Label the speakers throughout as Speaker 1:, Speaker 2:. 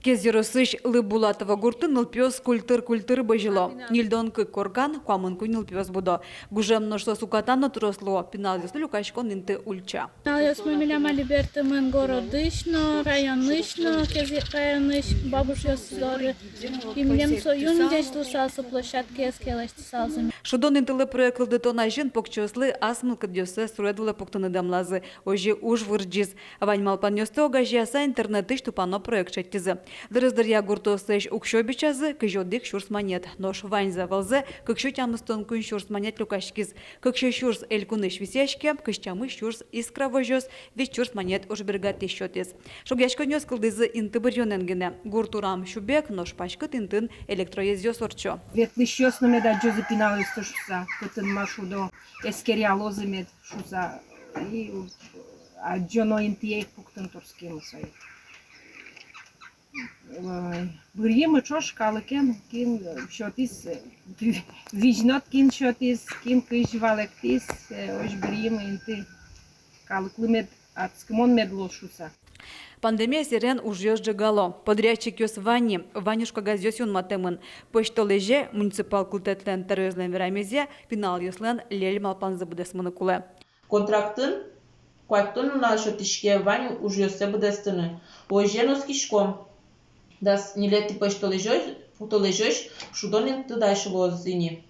Speaker 1: Кезеросыш Лыбулатова гурты нылпёс культыр бажило. Нильдонкы корган, куамынку нылпёс будо. Гуже множество сукатано туросло. Пинал яслы люкашко нинты ульча.
Speaker 2: Мы миляма либертамен городышно, районышно, районыш, бабушка сдоры. И мне союз здесь лусался площадки эскелестисался.
Speaker 1: Шудон нинтылы проект лдетона жин покчослы асмылкы дёсе суредвылы поктыны дамлазы. Ожи уж вырджиз. Ваньмал панёсты огажияса интернеты штупано проект шеттизы. Дырыздырья гуртослэш укшобичазы, кыжоддик шурс монет. Нош ваньза валзе, кыкшу тямыстон кун шурс монет люкашкиз. Кыкшу шурс элькуныш висяшке, кыштямы шурс искра вожёс, весь шурс монет уж бергаты счетез. Шогяшко нёс кылдызы инты бырьёненгене. Гуртурам шубек, нош пачкыт интын электроездё сорчо.
Speaker 3: Ветлыщёс номеда джозы пиналысты шуса, кытын машудо, эскеря лозымет шуса. И джоно интиек пуктын турским сой. Бырьемы чош калыкен кин шотис вижнот кин шотис кин кыш валектис ош бырьемы инты калыклымет ацкмон медло шуса.
Speaker 1: Пандемия сирен ужьёс джигало. Подрядчик ёс Вани, Ванюшка газёс юн матемын. Почтолеже муниципал култетлен терроризлен верамезе, пинал ёслен лель малпанзы будесмыны куле.
Speaker 4: Контрактын куактын на шотишке Ваню ужьёсе будестыны. Оженос кишком. Das нилети почтолежёш, шудонин тыдайшы лозыни.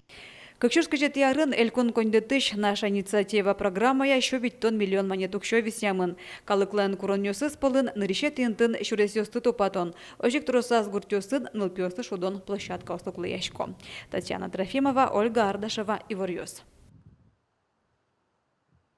Speaker 1: Как шурскачет ярын элькон кондетыш наша инициатива программая еще ведь тон миллион монет укшо висямын. Калыклен куронёсыз полын ныришет интын шуресёсты топатон. Ожик туросаз гуртёсын нылпёсты шудон площадка остоклы яшко. Татьяна Трофимова, Ольга Ардашева, Иворьёс.